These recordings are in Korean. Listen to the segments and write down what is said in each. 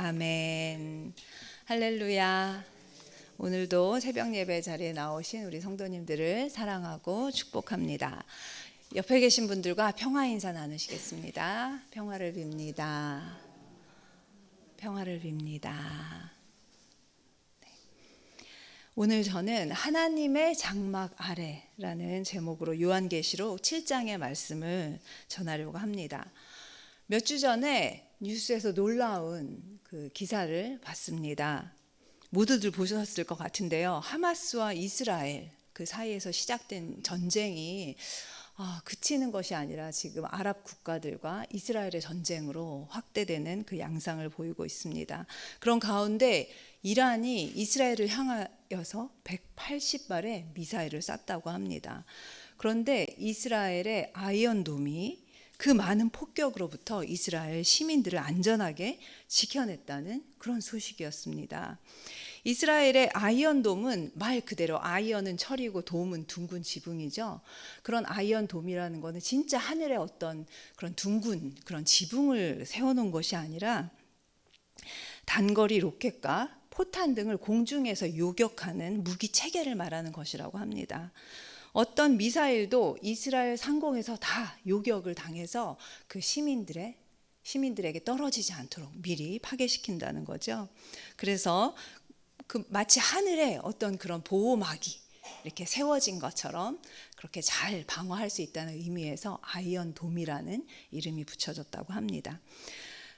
아멘. 할렐루야. 오늘도 새벽 예배 자리에 나오신 우리 성도님들을 사랑하고 축복합니다. 옆에 계신 분들과 평화 인사 나누시겠습니다. 평화를 빕니다. 평화를 빕니다. 오늘 저는 하나님의 장막 아래라는 제목으로 요한계시록 7장의 말씀을 전하려고 합니다. 몇 주 전에 뉴스에서 놀라운 그 기사를 봤습니다. 모두들 보셨을 것 같은데요. 하마스와 이스라엘 그 사이에서 시작된 전쟁이 그치는 것이 아니라 지금 아랍 국가들과 이스라엘의 전쟁으로 확대되는 그 양상을 보이고 있습니다. 그런 가운데 이란이 이스라엘을 향하여서 180발의 미사일을 쐈다고 합니다. 그런데 이스라엘의 아이언돔이 그 많은 폭격으로부터 이스라엘 시민들을 안전하게 지켜냈다는 그런 소식이었습니다. 이스라엘의 아이언돔은 말 그대로 아이언은 철이고 돔은 둥근 지붕이죠. 그런 아이언돔이라는 것은 진짜 하늘에 어떤 그런 둥근 그런 지붕을 세워놓은 것이 아니라 단거리 로켓과 포탄 등을 공중에서 요격하는 무기 체계를 말하는 것이라고 합니다. 어떤 미사일도 이스라엘 상공에서 다 요격을 당해서 그 시민들에게 떨어지지 않도록 미리 파괴시킨다는 거죠. 그래서 마치 하늘에 어떤 그런 보호막이 이렇게 세워진 것처럼 그렇게 잘 방어할 수 있다는 의미에서 아이언돔이라는 이름이 붙여졌다고 합니다.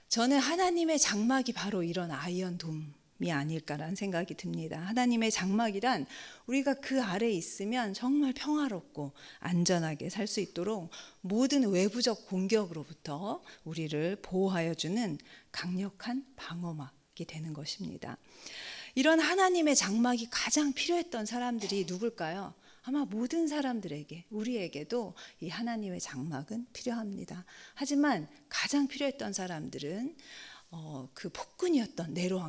저는 하나님의 장막이 바로 이런 아이언돔이 아닐까라는 생각이 듭니다. 하나님의 장막이란 우리가 그 아래에 있으면 정말 평화롭고 안전하게 살 수 있도록 모든 외부적 공격으로부터 우리를 보호하여 주는 강력한 방어막이 되는 것입니다. 이런 하나님의 장막이 가장 필요했던 사람들이 누굴까요? 아마 모든 사람들에게, 우리에게도 이 하나님의 장막은 필요합니다. 하지만 가장 필요했던 사람들은 그 폭군이었던 네로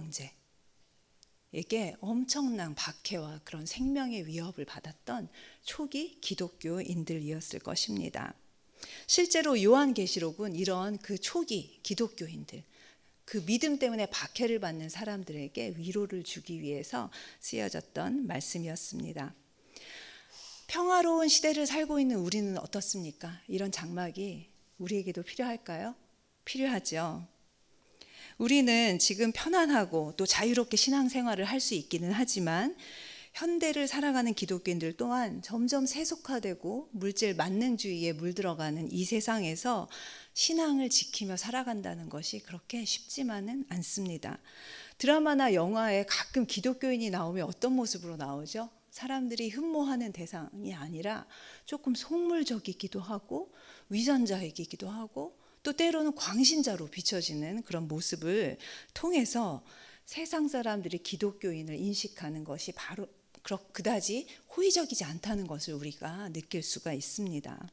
황제에게 엄청난 박해와 그런 생명의 위협을 받았던 초기 기독교인들이었을 것입니다. 실제로 요한계시록은 이런 그 초기 기독교인들, 그 믿음 때문에 박해를 받는 사람들에게 위로를 주기 위해서 쓰여졌던 말씀이었습니다. 평화로운 시대를 살고 있는 우리는 어떻습니까? 이런 장막이 우리에게도 필요할까요? 필요하죠. 우리는 지금 편안하고 또 자유롭게 신앙생활을 할 수 있기는 하지만 현대를 살아가는 기독교인들 또한 점점 세속화되고 물질 만능주의에 물들어가는 이 세상에서 신앙을 지키며 살아간다는 것이 그렇게 쉽지만은 않습니다. 드라마나 영화에 가끔 기독교인이 나오면 어떤 모습으로 나오죠? 사람들이 흠모하는 대상이 아니라 조금 속물적이기도 하고 위선자이기도 하고 또 때로는 광신자로 비춰지는 그런 모습을 통해서 세상 사람들이 기독교인을 인식하는 것이 바로 그다지 호의적이지 않다는 것을 우리가 느낄 수가 있습니다.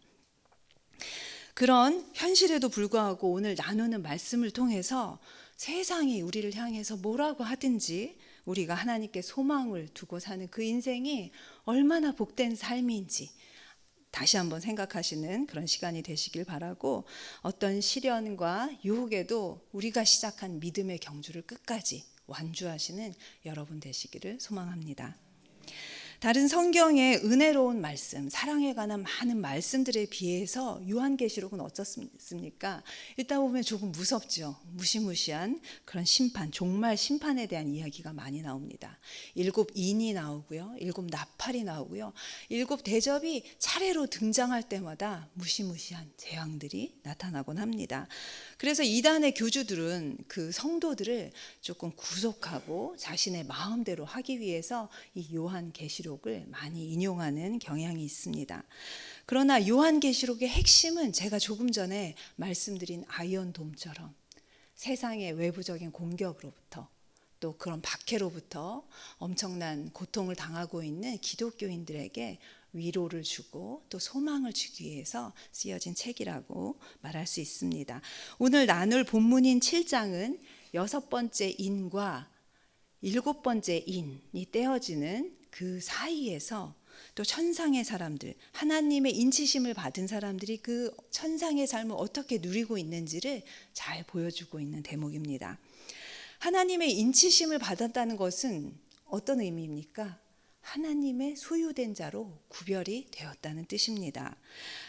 그런 현실에도 불구하고 오늘 나누는 말씀을 통해서 세상이 우리를 향해서 뭐라고 하든지 우리가 하나님께 소망을 두고 사는 그 인생이 얼마나 복된 삶인지 다시 한번 생각하시는 그런 시간이 되시길 바라고, 어떤 시련과 유혹에도 우리가 시작한 믿음의 경주를 끝까지 완주하시는 여러분 되시기를 소망합니다. 다른 성경의 은혜로운 말씀, 사랑에 관한 많은 말씀들에 비해서 요한계시록은 어떻습니까? 읽다 보면 조금 무섭죠. 무시무시한 그런 심판, 종말 심판에 대한 이야기가 많이 나옵니다. 7 인이 나오고요, 7 나팔이 나오고요, 7 대접이 차례로 등장할 때마다 무시무시한 재앙들이 나타나곤 합니다. 그래서 이단의 교주들은 그 성도들을 조금 구속하고 자신의 마음대로 하기 위해서 이 요한계시록을 많이 인용하는 경향이 있습니다. 그러나 요한계시록의 핵심은 제가 조금 전에 말씀드린 아이언돔처럼 세상의 외부적인 공격으로부터 또 그런 박해로부터 엄청난 고통을 당하고 있는 기독교인들에게 위로를 주고 또 소망을 주기 위해서 쓰여진 책이라고 말할 수 있습니다. 오늘 나눌 본문인 7장은 6번째 인과 7번째 인이 떼어지는 그 사이에서 또 천상의 사람들, 하나님의 인치심을 받은 사람들이 그 천상의 삶을 어떻게 누리고 있는지를 잘 보여주고 있는 대목입니다. 하나님의 인치심을 받았다는 것은 어떤 의미입니까? 하나님의 소유된 자로 구별이 되었다는 뜻입니다.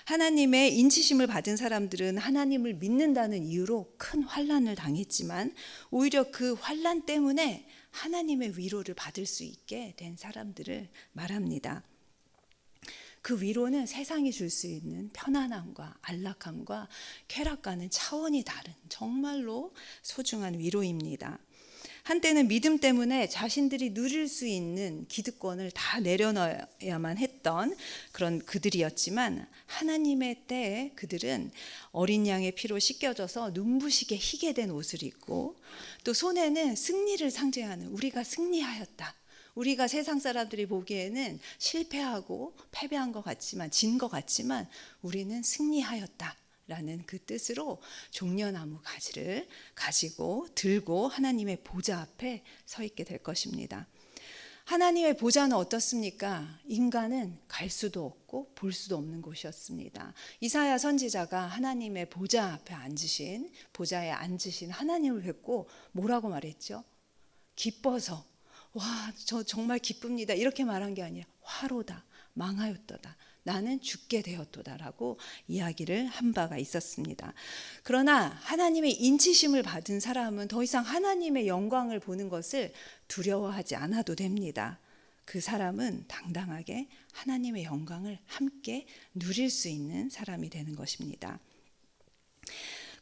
하나님의 인치심을 받은 사람들은 하나님을 믿는다는 이유로 큰 환난을 당했지만 오히려 그 환난 때문에 하나님의 위로를 받을 수 있게 된 사람들을 말합니다. 그 위로는 세상이 줄 수 있는 편안함과 안락함과 쾌락과는 차원이 다른 정말로 소중한 위로입니다. 한때는 믿음 때문에 자신들이 누릴 수 있는 기득권을 다 내려놔야만 했던 그런 그들이었지만 하나님의 때에 그들은 어린 양의 피로 씻겨져서 눈부시게 희게 된 옷을 입고 또 손에는 승리를 상징하는 우리가 승리하였다. 우리가 세상 사람들이 보기에는 실패하고 패배한 것 같지만 진 것 같지만 우리는 승리하였다. 라는 그 뜻으로 종려나무 가지를 가지고 들고 하나님의 보좌 앞에 서 있게 될 것입니다. 하나님의 보좌는 어떻습니까? 인간은 갈 수도 없고 볼 수도 없는 곳이었습니다. 이사야 선지자가 하나님의 보좌 앞에 앉으신 보좌에 앉으신 하나님을 뵙고 뭐라고 말했죠? 기뻐서 와, 저 정말 기쁩니다. 이렇게 말한 게 아니라 화로다, 망하였도다. 나는 죽게 되었도다라고 이야기를 한 바가 있었습니다. 그러나 하나님의 인치심을 받은 사람은 더 이상 하나님의 영광을 보는 것을 두려워하지 않아도 됩니다. 그 사람은 당당하게 하나님의 영광을 함께 누릴 수 있는 사람이 되는 것입니다.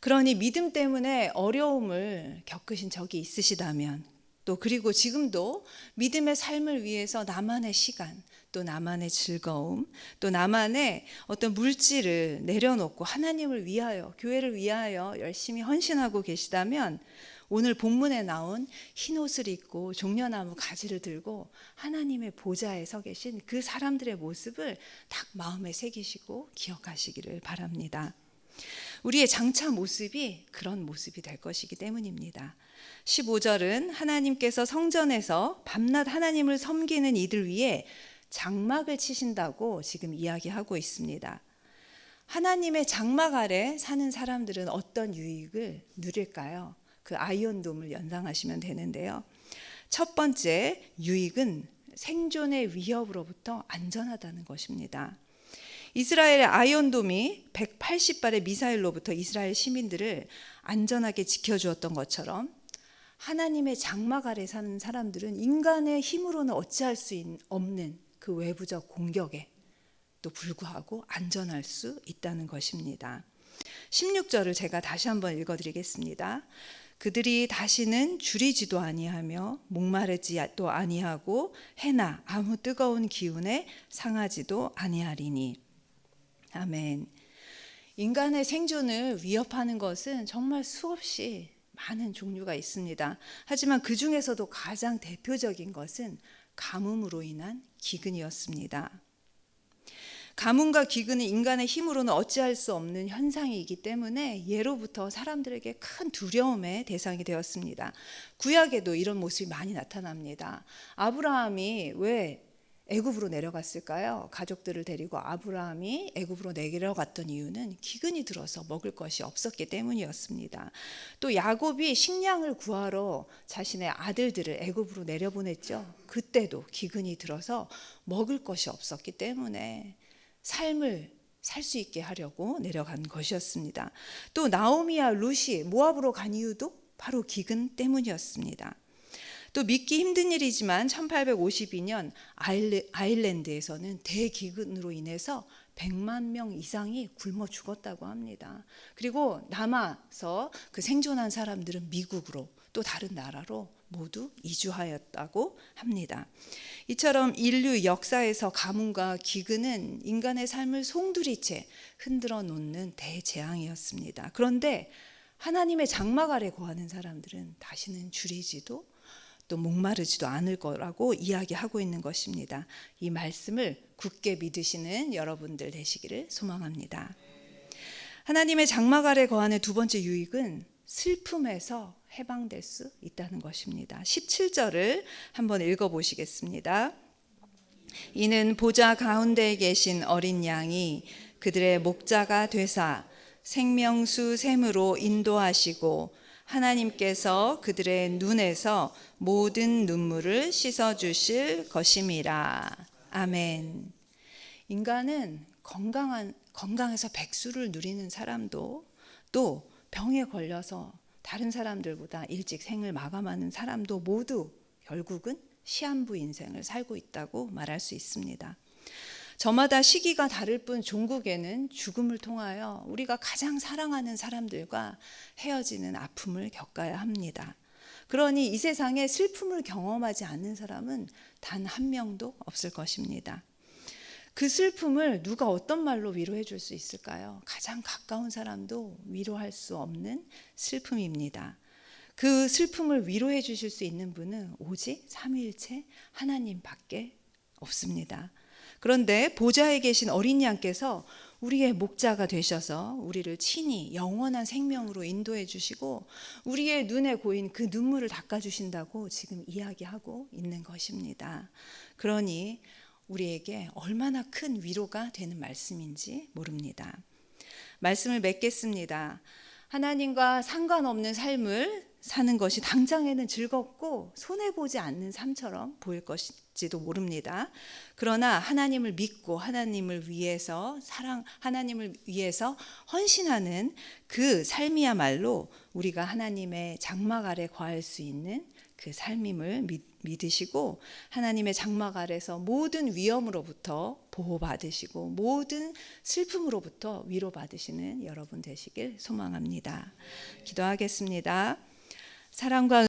그러니 믿음 때문에 어려움을 겪으신 적이 있으시다면 또 그리고 지금도 믿음의 삶을 위해서 나만의 시간 또 나만의 즐거움 또 나만의 어떤 물질을 내려놓고 하나님을 위하여 교회를 위하여 열심히 헌신하고 계시다면 오늘 본문에 나온 흰 옷을 입고 종려나무 가지를 들고 하나님의 보좌에 서 계신 그 사람들의 모습을 딱 마음에 새기시고 기억하시기를 바랍니다. 우리의 장차 모습이 그런 모습이 될 것이기 때문입니다. 15절은 하나님께서 성전에서 밤낮 하나님을 섬기는 이들 위해 장막을 치신다고 지금 이야기하고 있습니다. 하나님의 장막 아래 사는 사람들은 어떤 유익을 누릴까요? 그 아이언돔을 연상하시면 되는데요. 첫 번째 유익은 생존의 위협으로부터 안전하다는 것입니다. 이스라엘의 아이언돔이 180발의 미사일로부터 이스라엘 시민들을 안전하게 지켜주었던 것처럼 하나님의 장막 아래 사는 사람들은 인간의 힘으로는 어찌할 수 없는 그 외부적 공격에 또 불구하고 안전할 수 있다는 것입니다. 16절을 제가 다시 한번 읽어드리겠습니다. 그들이 다시는 줄이지도 아니하며 목마르지도 아니하고 해나 아무 뜨거운 기운에 상하지도 아니하리니. 아멘. 인간의 생존을 위협하는 것은 정말 수없이 많은 종류가 있습니다. 하지만 그 중에서도 가장 대표적인 것은 가뭄으로 인한 기근이었습니다. 가뭄과 기근은 인간의 힘으로는 어찌할 수 없는 현상이기 때문에 예로부터 사람들에게 큰 두려움의 대상이 되었습니다. 구약에도 이런 모습이 많이 나타납니다. 아브라함이 왜 애굽으로 내려갔을까요? 가족들을 데리고 아브라함이 애굽으로 내려갔던 이유는 기근이 들어서 먹을 것이 없었기 때문이었습니다. 또 야곱이 식량을 구하러 자신의 아들들을 애굽으로 내려보냈죠. 그때도 기근이 들어서 먹을 것이 없었기 때문에 삶을 살 수 있게 하려고 내려간 것이었습니다. 또 나오미와 룻이 모압으로 간 이유도 바로 기근 때문이었습니다. 또 믿기 힘든 일이지만 1852년 아일랜드에서는 대기근으로 인해서 100만 명 이상이 굶어 죽었다고 합니다. 그리고 남아서 그 생존한 사람들은 미국으로 또 다른 나라로 모두 이주하였다고 합니다. 이처럼 인류 역사에서 가뭄과 기근은 인간의 삶을 송두리째 흔들어 놓는 대재앙이었습니다. 그런데 하나님의 장막 아래 거하는 사람들은 다시는 줄이지도 또 목마르지도 않을 거라고 이야기하고 있는 것입니다. 이 말씀을 굳게 믿으시는 여러분들 되시기를 소망합니다. 하나님의 장막 아래 거하는 두 번째 유익은 슬픔에서 해방될 수 있다는 것입니다. 17절을 한번 읽어보시겠습니다. 이는 보좌 가운데에 계신 어린 양이 그들의 목자가 되사 생명수 샘으로 인도하시고 하나님께서 그들의 눈에서 모든 눈물을 씻어 주실 것임이라. 아멘. 인간은 건강해서 백수를 누리는 사람도, 또 병에 걸려서 다른 사람들보다 일찍 생을 마감하는 사람도 모두 결국은 시한부 인생을 살고 있다고 말할 수 있습니다. 저마다 시기가 다를 뿐 종국에는 죽음을 통하여 우리가 가장 사랑하는 사람들과 헤어지는 아픔을 겪어야 합니다. 그러니 이 세상에 슬픔을 경험하지 않는 사람은 단 한 명도 없을 것입니다. 그 슬픔을 누가 어떤 말로 위로해 줄 수 있을까요? 가장 가까운 사람도 위로할 수 없는 슬픔입니다. 그 슬픔을 위로해 주실 수 있는 분은 오직 삼위일체 하나님밖에 없습니다. 그런데 보좌에 계신 어린 양께서 우리의 목자가 되셔서 우리를 친히 영원한 생명으로 인도해 주시고 우리의 눈에 고인 그 눈물을 닦아주신다고 지금 이야기하고 있는 것입니다. 그러니 우리에게 얼마나 큰 위로가 되는 말씀인지 모릅니다. 말씀을 맺겠습니다. 하나님과 상관없는 삶을 사는 것이 당장에는 즐겁고 손해보지 않는 삶처럼 보일 것일지도 모릅니다. 그러나 하나님을 믿고 하나님을 위해서 하나님을 위해서 헌신하는 그 삶이야말로 우리가 하나님의 장막 아래 거할 수 있는 그 삶임을 믿으시고 하나님의 장막 아래서 모든 위험으로부터 보호받으시고 모든 슬픔으로부터 위로받으시는 여러분 되시길 소망합니다. 기도하겠습니다. 사랑과